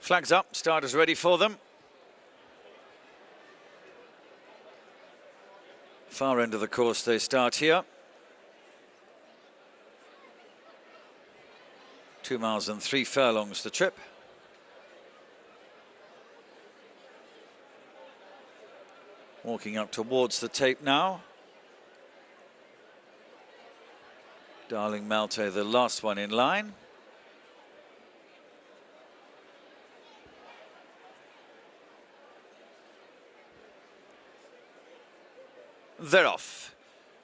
Flags up, starters ready for them. Far end of the course they start here. 2 miles and 3 furlongs the trip. Walking up towards the tape now. Darling Malte, the last one in line. They're off.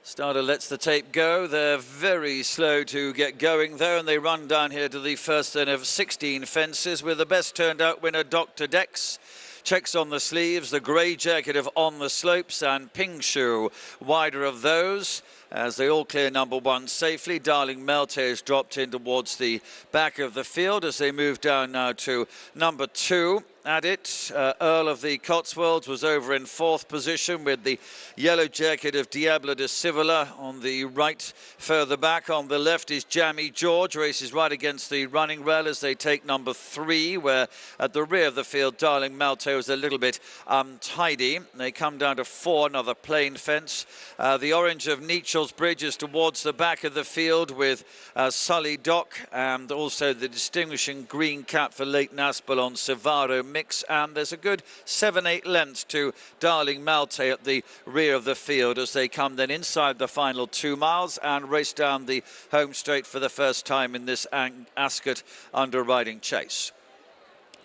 Starter lets the tape go. They're very slow to get going though, and they run down here to the first then of 16 fences with the best turned out winner, Dr. Dex. Checks on the sleeves, the grey jacket of On the Slopes and Ping Shu, wider of those, as they all clear number one safely. Darling Malte has dropped in towards the back of the field as they move down now to number 2. At it, Earl of the Cotswolds was over in 4th position with the yellow jacket of Diablo de Civola on the right. Further back on the left is Jammy George, races right against the running rail as they take number 3, where at the rear of the field Darling Malte was a little bit untidy. They come down to 4, another plain fence. The orange of Nechel's Bridge is towards the back of the field with Sully Dock, and also the distinguishing green cap for Leighton Aspel on Savaro Mix, and there's a good 7-8 lengths to Darling Malte at the rear of the field as they come then inside the final 2 miles and race down the home straight for the first time in this Ascot underwriting chase.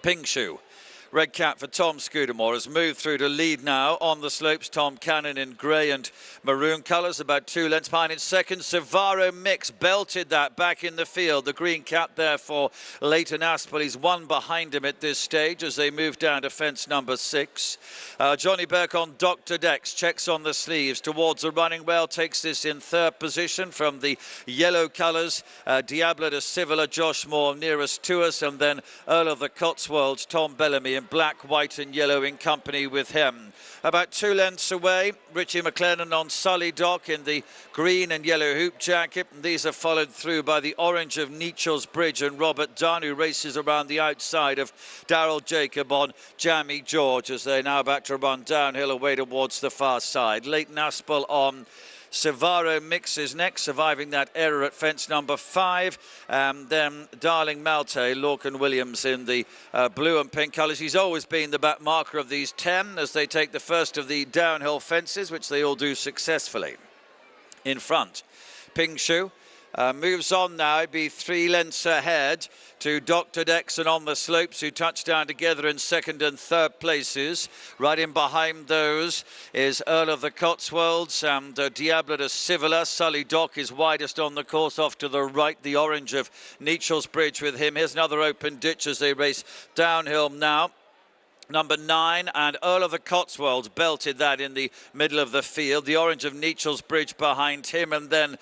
Ping Shu, red cap for Tom Scudamore, has moved through to lead now. On the Slopes, Tom Cannon in grey and maroon colours, about 2 lengths behind in second. Savaro Mix belted that back in the field. The green cap there for Leighton Aspel. He's 1 behind him at this stage as they move down to fence number 6. Johnny Burke on Dr. Dex, checks on the sleeves towards the running rail, takes this in 3rd position from the yellow colours. Diablo de Civola, Josh Moore nearest to us, and then Earl of the Cotswolds, Tom Bellamy in black, white and yellow in company with him. About 2 lengths away, Richie McLennan on Sully Dock in the green and yellow hoop jacket. And these are followed through by the orange of Nechel's Bridge and Robert Dunn, who races around the outside of Daryl Jacob on Jammy George as they're now about to run downhill away towards the far side. Leighton Aspel on Savaro Mix is next, surviving that error at fence number 5. Then Darling Malte, Lorcan Williams in the blue and pink colours. He's always been the back marker of these 10 as they take the first of the downhill fences, which they all do successfully. In front, Ping Shu moves on now, be 3 lengths ahead to Dr. Dex and On the Slopes, who touch down together in 2nd and 3rd places. Right in behind those is Earl of the Cotswolds and Diablo de Civola. Sully Dock is widest on the course off to the right, the orange of Nechel's Bridge with him. Here's another open ditch as they race downhill now. Number 9 and Earl of the Cotswolds belted that in the middle of the field. The orange of Nechel's Bridge behind him, and then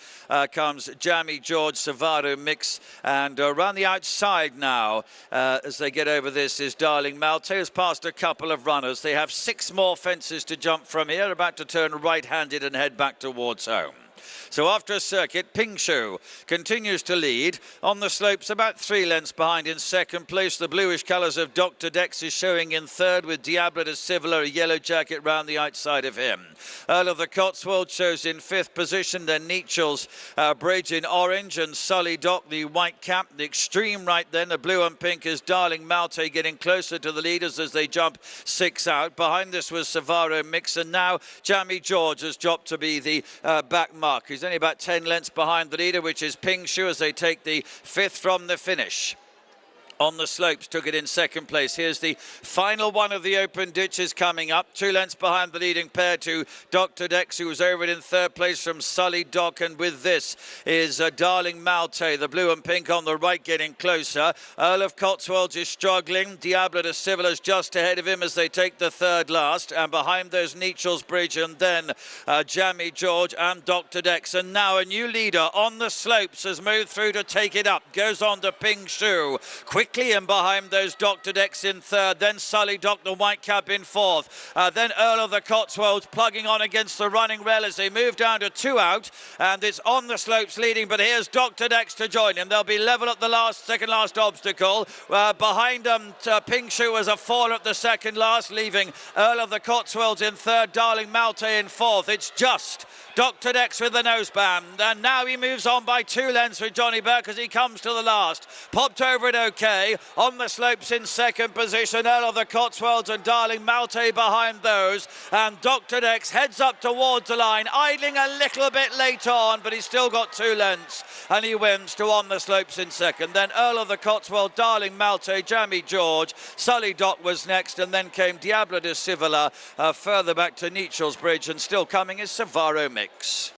comes Jammy George, Savaro Mix, and around the outside now as they get over this is Darling Malte, who's passed a couple of runners. They have 6 more fences to jump from here, about to turn right-handed and head back towards home. So after a circuit, Ping Shu continues to lead. On the Slopes, about 3 lengths behind in 2nd place. The bluish colours of Dr. Dex is showing in 3rd with Diablo de Civola, a yellow jacket round the outside of him. Earl of the Cotswolds shows in 5th position. Then Nechel's Bridge in orange and Sully Dock, the white cap. The extreme right then, the blue and pink, is Darling Malte getting closer to the leaders as they jump 6 out. Behind this was Savaro Mix, and now Jammy George has dropped to be the back mark. He's only about 10 lengths behind the leader, which is Ping Shu, as they take the 5th from the finish. On the Slopes took it in 2nd place. Here's the final one of the open ditches coming up. 2 lengths behind the leading pair to Dr. Dex, who was over it in 3rd place from Sully Dock. And with this is Darling Malte, the blue and pink on the right, getting closer. Earl of Cotswolds is struggling. Diablo de Civola is just ahead of him as they take the 3rd last. And behind those Nechel's Bridge and then Jammy George and Dr. Dex. And now a new leader On the Slopes has moved through to take it up. Goes on to Ping Shu. Quick quickly in behind those Dr. Dex in third, then Sully Doc, the white cap, in fourth, then Earl of the Cotswolds plugging on against the running rail as they move down to 2 out, and it's On the Slopes leading, but here's Dr. Dex to join him. They'll be level at the second last obstacle. Behind them, Pink Shoe was a fall at the second last, leaving Earl of the Cotswolds in third, Darling Malte in fourth. It's just Dr. Dex with the noseband, and now he moves on by 2 lengths with Johnny Burke as he comes to the last. Popped over it okay. On the Slopes in second position, Earl of the Cotswolds and Darling Malte behind those, and Dr. Dex heads up towards the line, idling a little bit late on, but he's still got 2 lengths, and he wins to On the Slopes in second. Then Earl of the Cotswolds, Darling Malte, Jamie George, Sully Doc was next, and then came Diablo de Civola further back to Nechel's Bridge, and still coming is Savaro Mix.